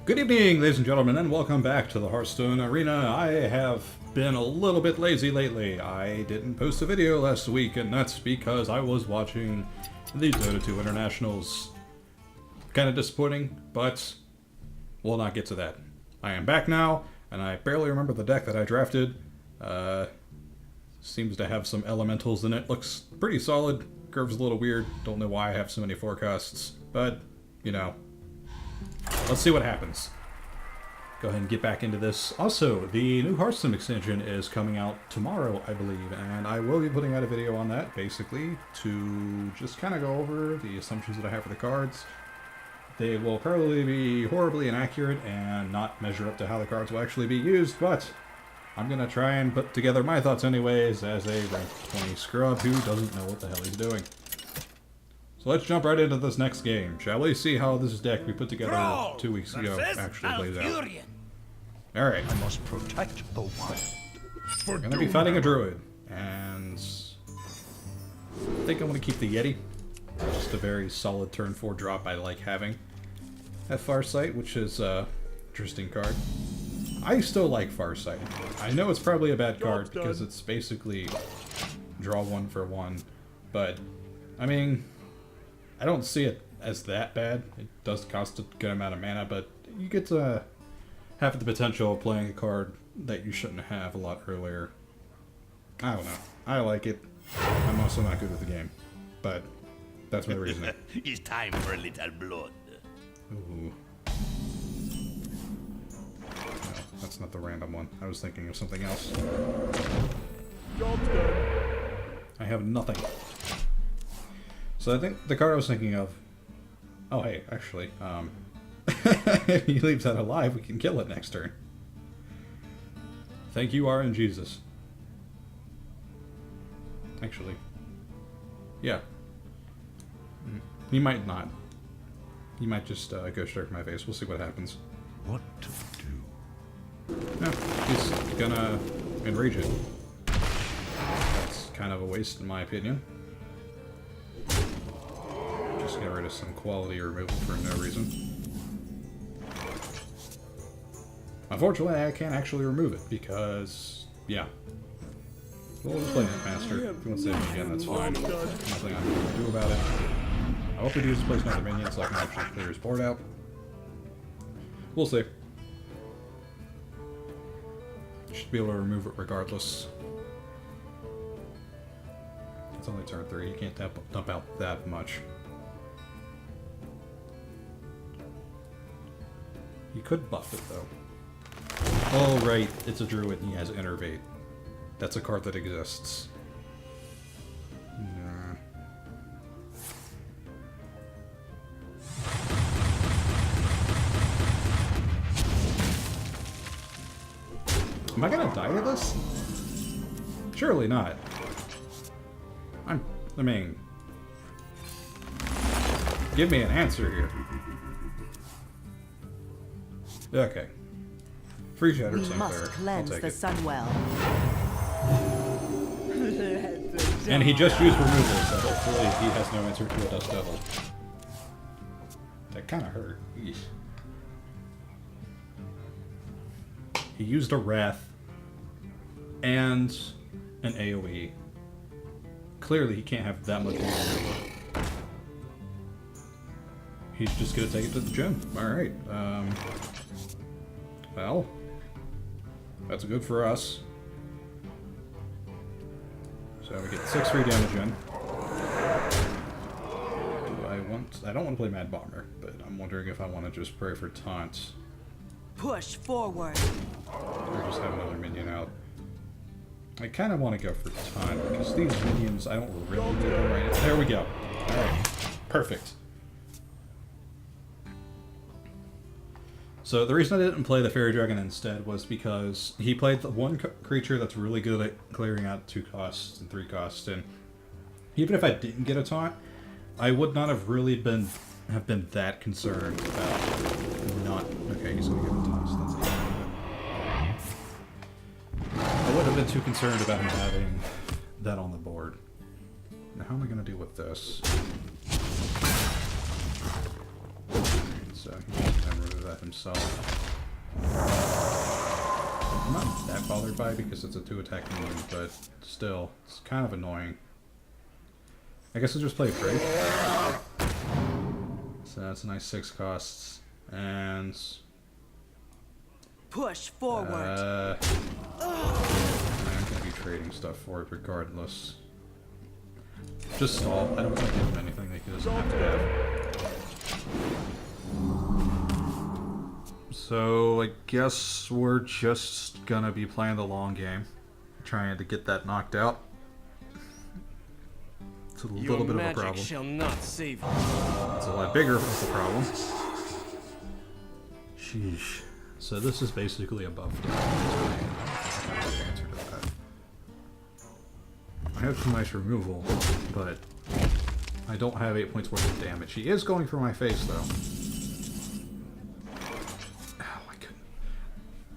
Good evening, ladies and gentlemen, and welcome back to the Hearthstone Arena. I have been a little bit lazy lately. I didn't post a video last week, and that's because I was watching the Dota 2 Internationals. Kind of disappointing, but we'll not get to that. I am back now, and I barely remember the deck that I drafted. Seems to have some elementals in it. Looks pretty solid. Curve's a little weird. Don't know why I have so many forecasts, but, you know. Let's see what happens. Go ahead and get back into this. Also, the new Hearthstone extension is coming out tomorrow, I believe, and I will be putting out a video on that, basically, to just kind of go over the assumptions that I have for the cards. They will probably be horribly inaccurate and not measure up to how the cards will actually be used, but I'm going to try and put together my thoughts anyways as a rank 20 scrub who doesn't know what the hell he's doing. So let's jump right into this next game, shall we? See how this deck we put together 2 weeks ago actually plays out. Alright. I must protect the wild. We're going to be fighting a druid, and I think I'm going to keep the Yeti. Just a very solid turn 4 drop I like having. At Farsight, which is an interesting card. I still like Farsight. I know it's probably a bad card because it's basically draw 1 for 1, but I mean, I don't see it as that bad. It does cost a good amount of mana, but you get to have the potential of playing a card that you shouldn't have a lot earlier. I don't know. I like it. I'm also not good with the game, but that's my reasoning. It's time for a little blood. Ooh. No, that's not the random one. I was thinking of something else. I have nothing. So I think the card I was thinking of... Oh, hey, actually, if he leaves that alive, we can kill it next turn. Thank you, RNGesus. Actually. Yeah. He might not. He might just go straight for my face. We'll see what happens. What to do? No, he's gonna enrage it. That's kind of a waste in my opinion. Just get rid of some quality removal for no reason. Unfortunately, I can't actually remove it because, yeah. We'll just play Netmaster. If he wants to hit me again, that's fine. Nothing I'm going to do about it. I hope he does place another minion so I can actually clear his board out. We'll see. Should be able to remove it regardless. It's only turn 3. You can't dump out that much. You could buff it, though. Oh, right. It's a druid and he has Innervate. That's a card that exists. Nah. Am I gonna die to this? Surely not. I mean... Give me an answer here. Okay. Free Shattered We must Sinclair. cleanse I'll take the it. Sunwell. And he just used removal, so hopefully he has no answer to a Dust Devil. That kind of hurt. Eesh. He used a Wrath and an AoE. Clearly he can't have that much removal. He's just gonna take it to the gym. Alright. Well, that's good for us. So we get 6 free damage in. I don't want to play Mad Bomber, but I'm wondering if I want to just pray for Taunt. Push forward. Or just have another minion out. I kind of want to go for Taunt, because these minions, I don't really need them right now. There we go. Alright. Perfect. So the reason I didn't play the Fairy Dragon instead was because he played the one creature that's really good at clearing out 2 costs and 3 costs, and even if I didn't get a taunt, I would not have really been that concerned about not. Okay, he's gonna give a taunt. So that's I wouldn't have been too concerned about him having that on the board. Now, how am I gonna deal with this? so he's just gonna remove that himself. I'm not that bothered by it because it's a 2-attack minion, but still, it's kind of annoying. I guess I'll just play a trade. So that's a nice 6 costs. And... Push forward. I'm gonna be trading stuff for it regardless. Just stall. I don't want to give him anything that he doesn't have to have. So I guess we're just gonna be playing the long game, trying to get that knocked out. It's a little bit of a problem. Shall not save you. It's a lot bigger of a problem. Sheesh. So this is basically a buff down. Answer to that. I have some nice removal, but I don't have 8 points worth of damage. He is going for my face, though. Oh, I couldn't.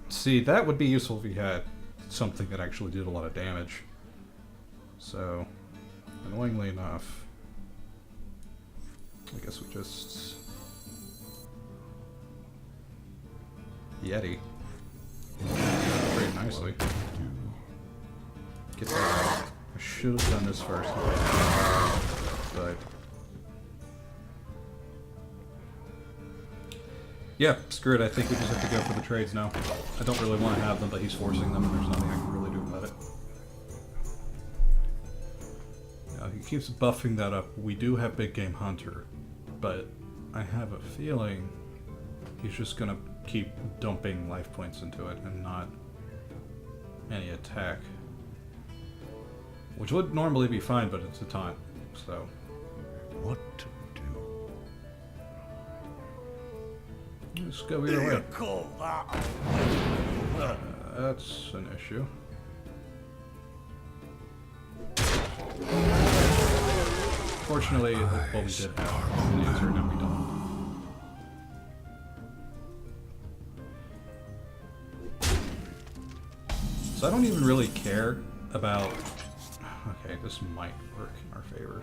See, that would be useful if he had something that actually did a lot of damage. So, annoyingly enough, I guess we just... Yeti. Pretty nicely. Get that out. I should have done this first. But... yeah, screw it. I think we just have to go for the trades now. I don't really want to have them, but he's forcing them, and there's nothing I can really do about it. He keeps buffing that up. We do have Big Game Hunter, but I have a feeling he's just gonna keep dumping life points into it and not any attack. Which would normally be fine, but it's a taunt, so... What to do? let's go either way. Call that. That's an issue. Fortunately, well, we did have an answer, now we don't. So I don't even really care about... okay, this might work in our favor.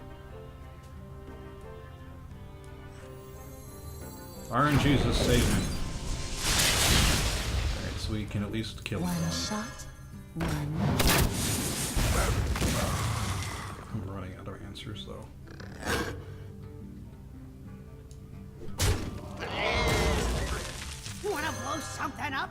RNG's just saving. Alright, so we can at least kill One one. shot, one. I'm running out of answers, though. Wanna blow something up?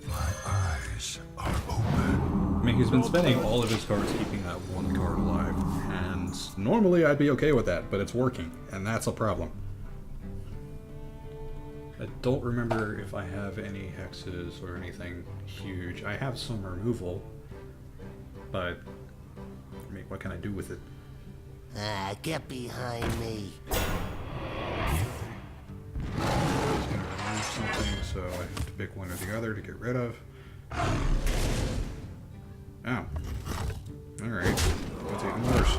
My eyes are open. I mean, he's been spending all of his cards keeping that one card alive, and normally I'd be okay with that, but it's working, and that's a problem. I don't remember if I have any hexes or anything huge. I have some removal, but I mean, what can I do with it? Get behind me. It's gonna remove something, so I have to pick one or the other to get rid of. Oh. Alright. That's even worse.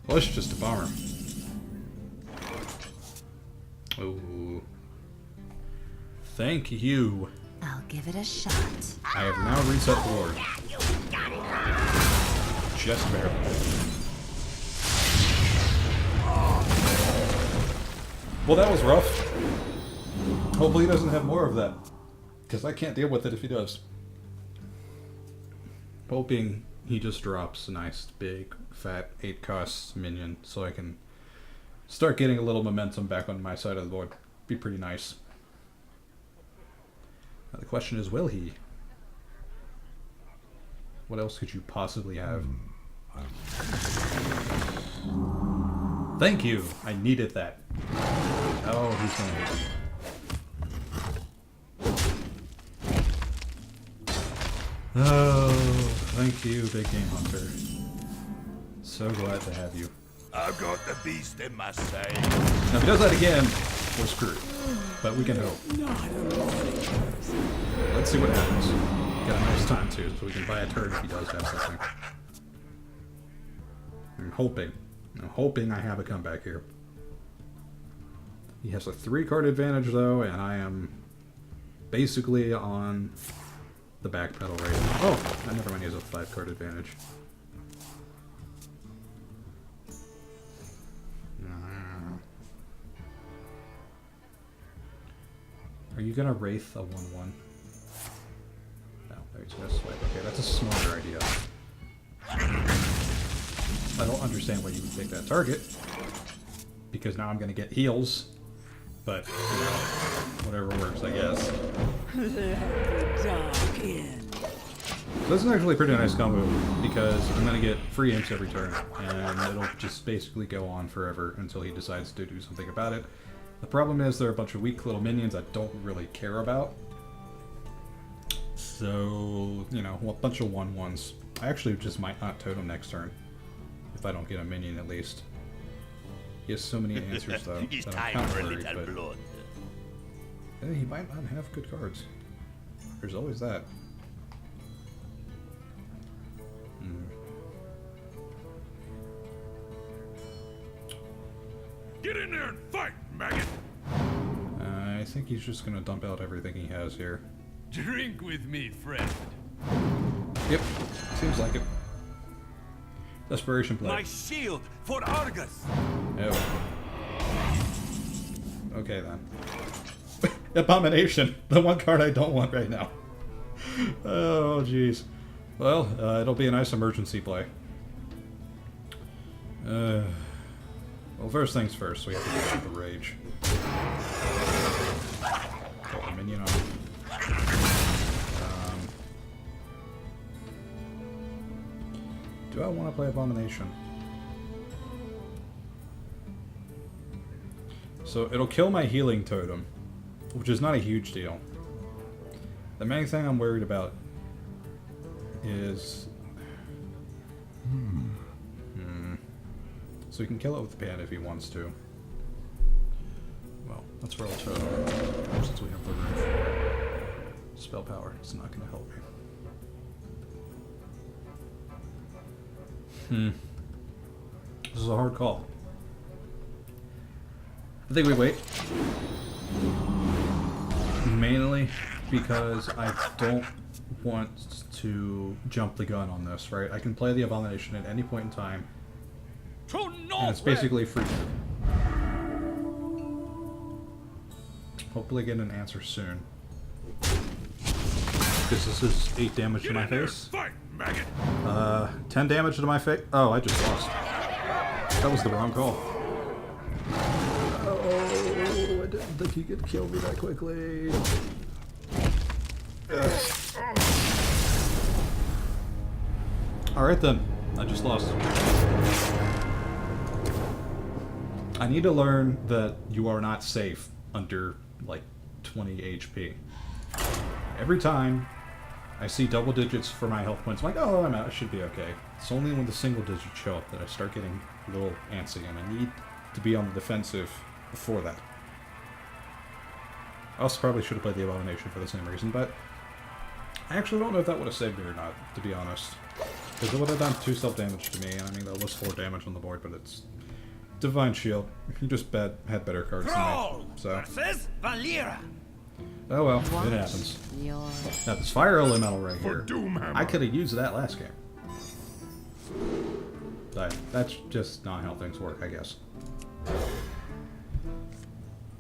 Well, it's just a bummer. Oh. Thank you. I'll give it a shot. I have now reset the board. Just barely. Well, that was rough. Hopefully he doesn't have more of that. Because I can't deal with it if he does. Hoping he just drops a nice, big, fat 8-cost minion so I can start getting a little momentum back on my side of the board. Be pretty nice. Now the question is, will he? What else could you possibly have? Thank you! I needed that. Oh, he's gonna hit me. Oh, thank you, Big Game Hunter. So glad to have you. I've got the beast in my sight. Now, if he does that again, we're screwed. But we can hope. Let's see what happens. Got a nice time, too, so we can buy a turd if he does have something. I'm hoping I have a comeback here. He has a 3-card advantage, though, and I am basically on the back pedal right now. Oh, never mind, he has a 5-card advantage. Are you gonna Wraith a 1/1? No, he's gonna swipe. Okay, that's a smarter idea. I don't understand why you would take that target, because now I'm gonna get heals, but, you know, whatever works, I guess. So this is actually a pretty nice combo, because I'm gonna get free imps every turn, and it'll just basically go on forever until he decides to do something about it. The problem is there are a bunch of weak little minions I don't really care about. So, you know, a bunch of 1/1s. I actually just might not totem next turn, if I don't get a minion at least. He has so many answers though, It's that I'm time kind of for a worried, little but blood. he might not have good cards. There's always that. Get in there and fight, maggot! I think he's just gonna dump out everything he has here. Drink with me, friend. Yep, seems like it. Desperation play. My shield for Argus! Oh. Okay then. Abomination, the one card I don't want right now. Oh jeez. Well, it'll be a nice emergency play. Well, first things first, we have to get the rage. Put the minion on. Do I want to play Abomination? So it'll kill my healing totem, which is not a huge deal. The main thing I'm worried about is... So he can kill it with the pan if he wants to. Well, that's where I'll totem, since we have the room for spell power. It's not going to help me. This is a hard call. I think we wait. Mainly because I don't want to jump the gun on this, right? I can play the Abomination at any point in time, and it's basically free. Hopefully get an answer soon. Because this is 8 damage to my face. Fight, maggot! 10 damage to my face. Oh, I just lost. That was the wrong call. Oh, I didn't think he could kill me that quickly. Alright then, I just lost. I need to learn that you are not safe under, like, 20 HP. Every time I see double digits for my health points, I'm like, oh, I'm out, I should be okay. It's only when the single digits show up that I start getting a little antsy, and I need to be on the defensive before that. I also probably should have played the Abomination for the same reason, but I actually don't know if that would have saved me or not, to be honest. Because it would have done 2 self-damage to me, and I mean, that was 4 damage on the board, but it's Divine Shield. You just had better cards than me, so... Valera! Oh well, it happens. Now this Fire Elemental right here, I could have used that last game. But that's just not how things work, I guess.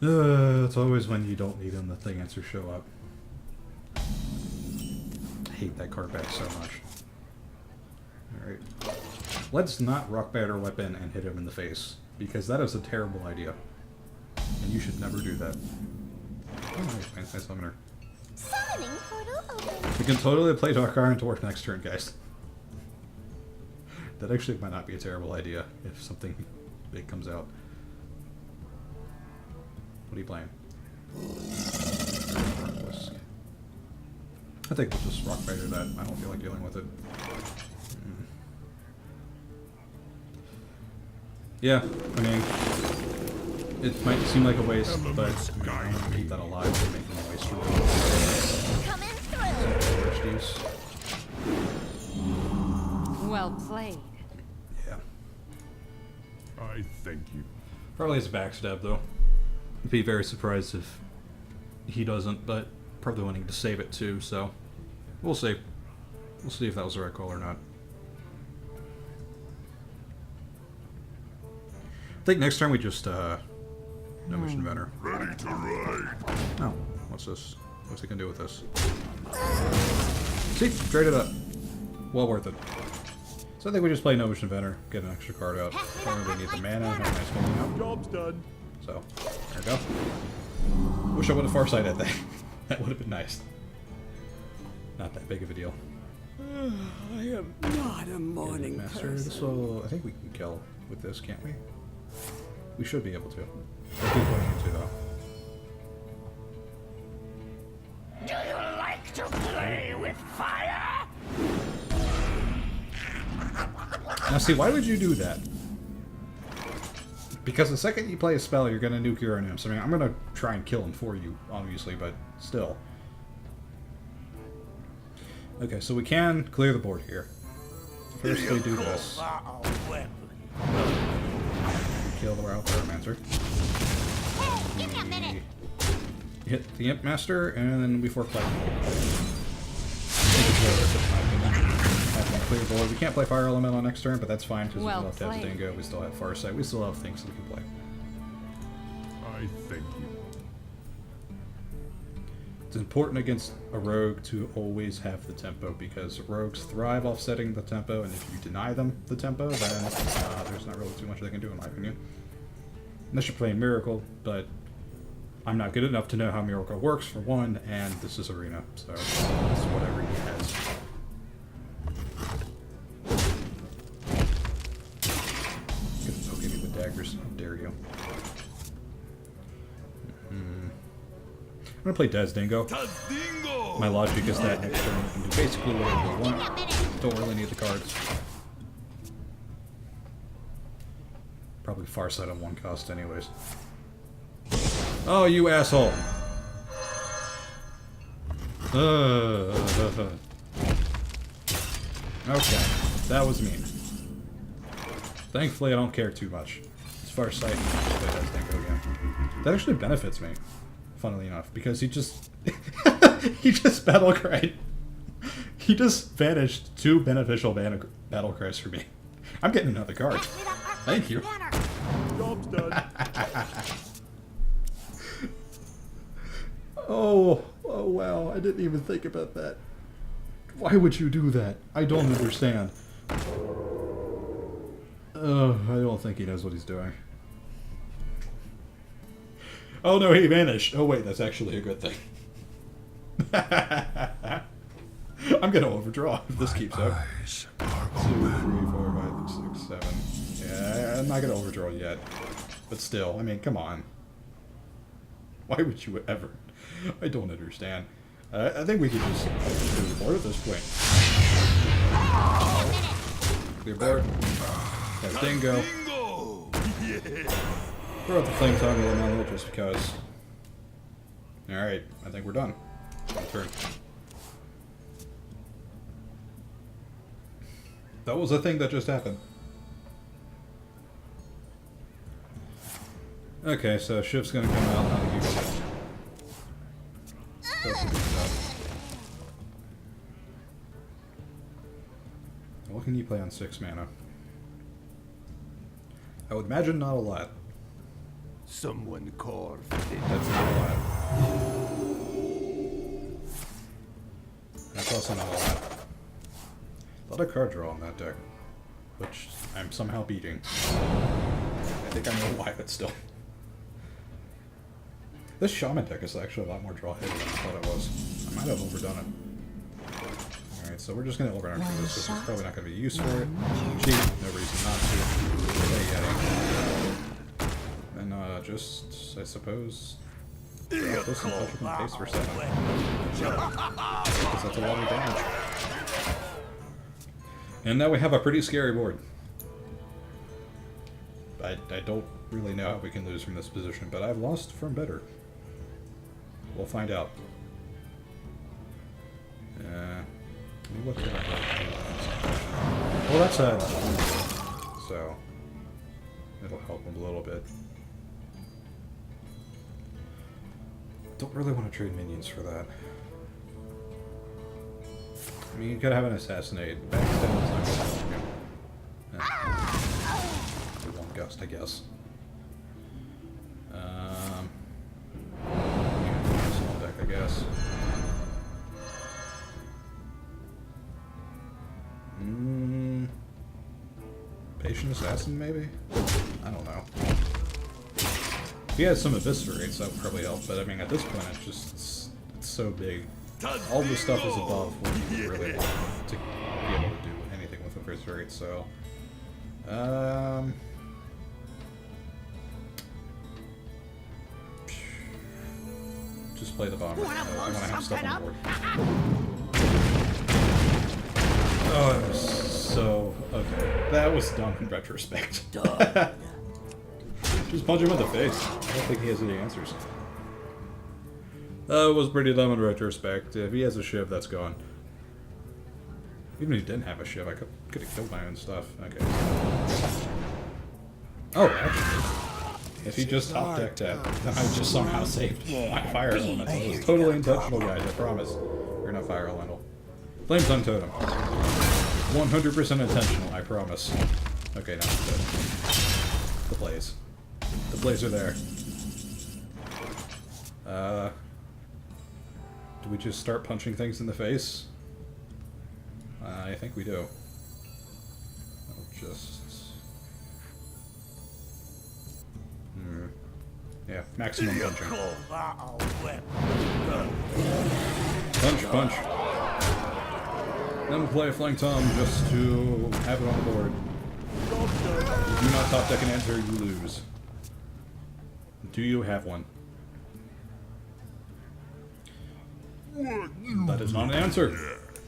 It's always when you don't need them that the answers show up. I hate that card back so much. Alright. Let's not Rock Batter Weapon and hit him in the face, because that is a terrible idea. And you should never do that. Oh, nice summoner. Summoning portal open. We can totally play Dark Iron Dwarf next turn, guys. That actually might not be a terrible idea if something big comes out. What are you playing? I think we'll just Rock Batter that. I don't feel like dealing with it. Yeah, I mean, it might seem like a waste, but I want to keep that alive and make it a waste for Coming through. use. Well played. Yeah. I thank you. Probably his backstab, though. I'd be very surprised if he doesn't, but probably wanting to save it too, so we'll see. We'll see if that was the right call or not. I think next time we just, no mission inventor. Ready to ride. Oh, what's this? What's he gonna do with this? See? Trade it up. Well worth it. So I think we just play no mission inventor, get an extra card out. Don't really need the mana, have a nice game out. Job's done. So, there we go. Wish I would have farsighted that. That would have been nice. Not that big of a deal. I am not a morning Master, person. this will, I think we can kill with this, can't we? We should be able to. I keep wanting to though. Do you like to play with fire? Now see, why would you do that? Because the second you play a spell, you're gonna nuke your own imps. I mean, I'm gonna try and kill him for you, obviously, but still. Okay, so we can clear the board here. First we do this. Kill the Wild Pyromancer. Hey, give me a minute. Hit the Imp Master, and then we fork lightning. I think it's worth it, in my opinion. Having a clear board. We can't play Fire Elemental next turn, but that's fine, because Well we still have played. Dingo, we still have Farsight, we still have things that we can play. I thank you. It's important against a rogue to always have the tempo, because rogues thrive off setting the tempo, and if you deny them the tempo, then there's not really too much they can do, in my opinion. Unless you're playing Miracle, but I'm not good enough to know how Miracle works, for one, and this is Arena, so it's whatever he has. Good poking me with daggers, how dare you. I'm gonna play Des Dingo. Dingo. My logic is that next turn we can do basically whatever we want. Don't really need the cards. Probably Farsight on one cost anyways. Oh, you asshole! Okay, that was mean. Thankfully, I don't care too much. As far as sight, play Des Dingo again. That actually benefits me, funnily enough, because he just he just battle cried. He just vanished 2 beneficial battle cries for me. I'm getting another card. Thank you. Job's done. Oh wow, I didn't even think about that. Why would you do that? I don't understand. I don't think he knows what he's doing. Oh no, he vanished. Oh wait, that's actually a good thing. I'm gonna overdraw if this keeps up. 2, 3, 4, 5, 6, 7. Yeah, I'm not gonna overdraw yet. But still, I mean, come on. Why would you ever? I don't understand. I think we could just clear the board at this point. Clear board. That's Dingo. Dingo. Throw out the Flame Tongue Elemental just because. Alright, I think we're done. Turn. That was a thing that just happened. Okay, so Shiv's gonna come out. Not a huge deal. Still pretty good job. What can you play on 6 mana? I would imagine not a lot. Someone carved That's not a lot. That's also not a lot. A lot of card draw on that deck, which I'm somehow beating. I think I know why, but still. This Shaman deck is actually a lot more draw heavy than I thought it was. I might have overdone it. Alright, so we're just going to overrun for this. This is probably not going to be used for it. Cheap, no reason not to. Play Yeti. And just, I suppose, drop this and touch it in face for 7. Because that's a lot of damage. And now we have a pretty scary board. I don't really know how we can lose from this position, but I've lost from better. We'll find out. Let me look at well, that's so it'll help him a little bit. Don't really want to trade minions for that. I mean, you could have an assassinate. Backstab's not gonna help you. One gust, I guess. Small deck, I guess. Patient assassin, maybe? I don't know. If he has some eviscerates, that would probably help. But I mean, at this point, it's so big. All the stuff is above what you really want to be able to do anything with eviscerate. So, just play the bomber. I want to have stuff on board. Oh, it was so okay. That was dumb in retrospect. Just punch him in the face. I don't think he has any answers. That was pretty dumb in retrospect. If he has a shiv, that's gone. Even if he didn't have a shiv, I could have killed my own stuff. Okay. Oh, actually, if he just top decked that, then I just somehow saved my fire elemental. It was totally intentional, guys. I promise. We're not fire elemental. Flame Tongue Totem. 100% intentional, I promise. Okay, now it's good. The blaze. The blaze are there. Do we just start punching things in the face? I think we do. I'll just... Yeah, maximum punching. Punch, punch. Then we'll play a Flank Tom just to have it on the board. If you do not top deck an answer, you lose. Do you have one? That is not an answer.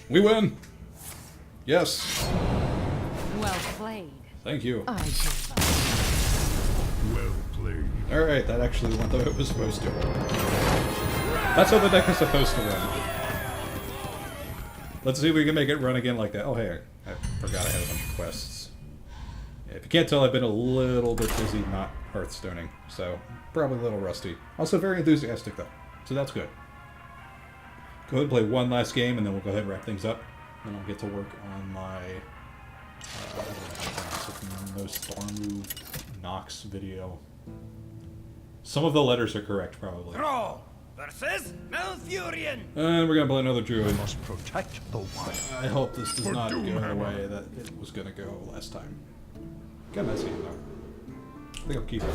We win! Yes! Well played. Thank you. I give up. Well played. Alright, that actually went the way it was supposed to. That's how the deck is supposed to run. Let's see if we can make it run again like that. Oh hey, I forgot I had a bunch of quests. Yeah, if you can't tell, I've been a little bit busy not Hearthstoning, so probably a little rusty. Also very enthusiastic though, so that's good. Go ahead and play one last game, and then we'll go ahead and wrap things up. And I'll get to work on my Nostormu Nox video. Some of the letters are correct, probably. Thrall versus Malfurion. And we're gonna play another druid. Must protect the wild. I hope this does not go the Doomhammer. way that it was gonna go last time. Got a nice game though. I think I'll keep it.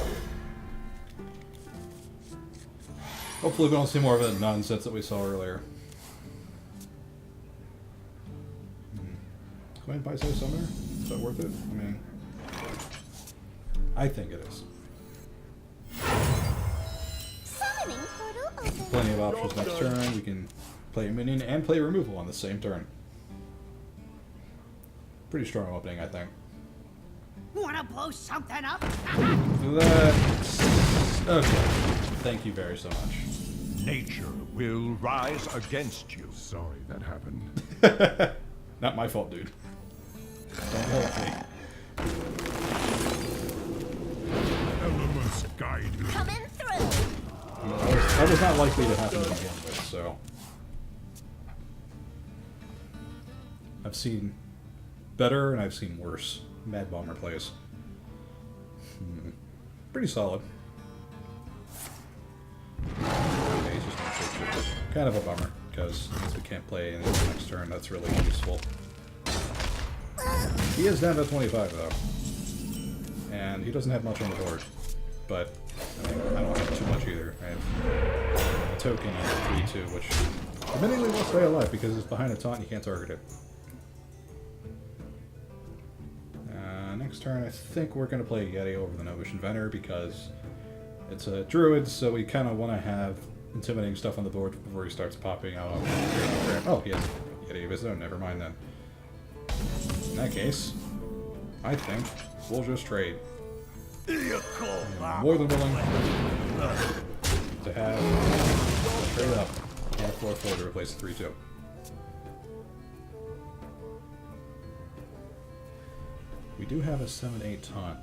Hopefully we don't see more of that nonsense that we saw earlier. Go ahead and buy Summoner? Is that worth it? I mean, I think it is. Summoning portal open. Plenty of options next turn. We can play a minion and play removal on the same turn. Pretty strong opening, I think. Wanna blow something up? Do that. Okay. Thank you very so much. Nature will rise against you. Sorry that happened. Not my fault, dude. Don't hold me. Elements guide me. Coming through. That was not likely to happen to begin with, so... I've seen better and I've seen worse Mad Bomber plays. Pretty solid. Okay, he's just gonna shapeshift. Kind of a bummer, because since we can't play in the next turn, that's really useful. He is down to 25 though. And he doesn't have much on the board. But I mean, I don't have too much either. I have a token and a 3-2, which admittedly will stay alive because it's behind a taunt and you can't target it. Next turn, I think we're going to play Yeti over the Novish Inventor because it's a druid, so we kind of want to have intimidating stuff on the board before he starts popping out. Oh, he has Yeti of his own. Never mind then. In that case, I think we'll just trade. I'm more than willing to have a trade up and a 4-4 to replace the 3-2. We do have a 7-8 taunt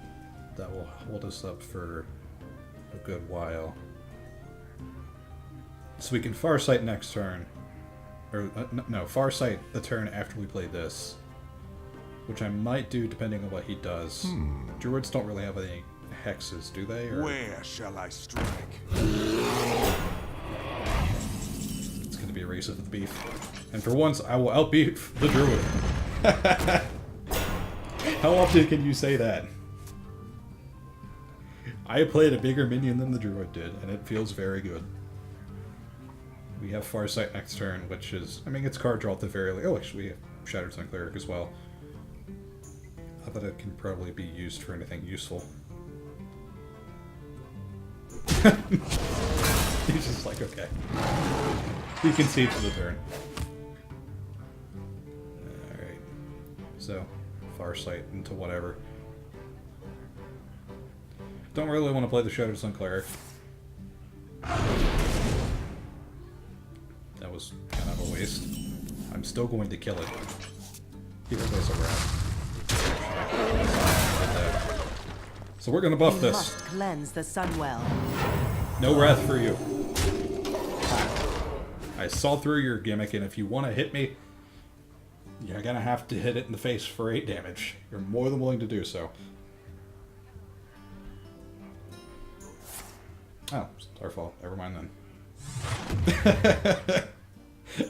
that will hold us up for a good while. So we can Farsight next turn. Or, no, Farsight the turn after we play this. Which I might do depending on what he does. Druids don't really have any hexes, do they? Or... Where shall I strike? It's going to be a race of the beef. And for once, I will outbeat the Druid. How often can you say that? I played a bigger minion than the Druid did, and it feels very good. We have Farsight next turn, which is... I mean, it's card draw at the very least. Oh, actually, we have Shattered Sun Cleric as well. I thought it can probably be used for anything useful. He's just like, okay. He concedes for the turn. Alright. So, Farsight into whatever. Don't really want to play the Shattered Sun Cleric. That was kind of a waste. I'm still going to kill it. Even though it's a rat. So we're gonna buff You this. must cleanse the Sunwell. No wrath for you. I saw through your gimmick, and if you want to hit me, you're gonna have to hit it in the face for 8 damage. You're more than willing to do so. Oh, it's our fault. Never mind then.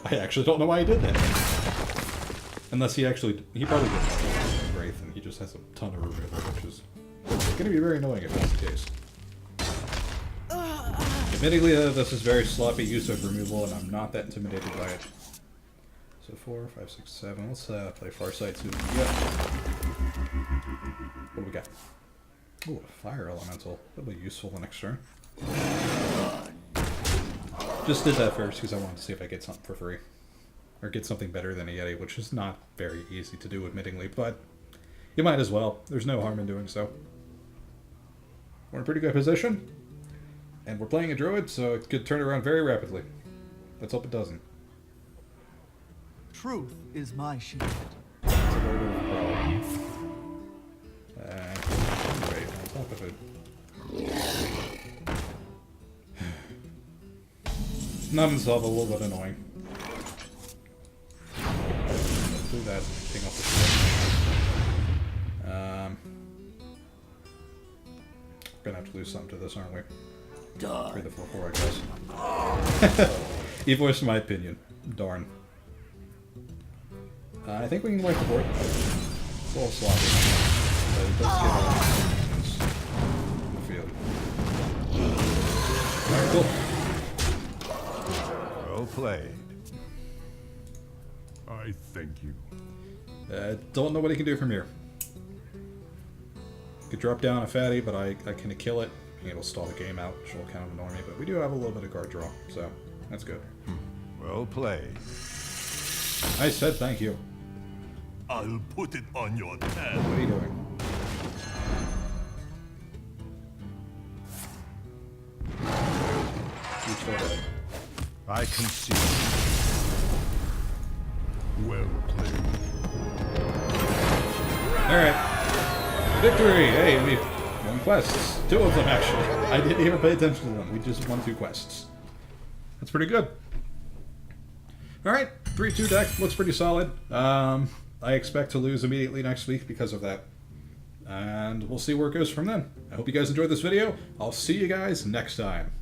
I actually don't know why he did that. Unless he actually... He probably did have Wraith, and he just has a ton of removal, which is going to be very annoying if that's the case. Admittedly, this is very sloppy use of removal, and I'm not that intimidated by it. So 4, 5, 6, 7. Let's play Farsight, see what we get. What do we got? Ooh, a Fire Elemental. That'll be useful the next turn. Just did that first because I wanted to see if I get something for free. Or get something better than a Yeti, which is not very easy to do, admittingly, but you might as well. There's no harm in doing so. We're in a pretty good position. And we're playing a Druid, so it could turn around very rapidly. Let's hope it doesn't. Truth is my shield. It's a little bit of a problem. Wait, on top of it. Numbs up a little bit annoying. Do that. Ping off the We're gonna have to lose something to this, aren't we? 3 to 4, 4, I guess. He voiced my opinion. Darn. I think we can wipe the board. It's a little sloppy. But it does give a field. Alright, cool. Well played. I thank you. Don't know what he can do from here. Could drop down a fatty, but I can kill it. It'll stall the game out, which will kind of annoy me. But we do have a little bit of card draw, so that's good. Well played. I said thank you. I'll put it on your tab. What are you doing? You still dead. I concede. Well played. Alright. Victory! Hey, we won quests. 2 of them, actually. I didn't even pay attention to them. We just won 2 quests. That's pretty good. Alright, 3-2 deck. Looks pretty solid. I expect to lose immediately next week because of that. And we'll see where it goes from then. I hope you guys enjoyed this video. I'll see you guys next time.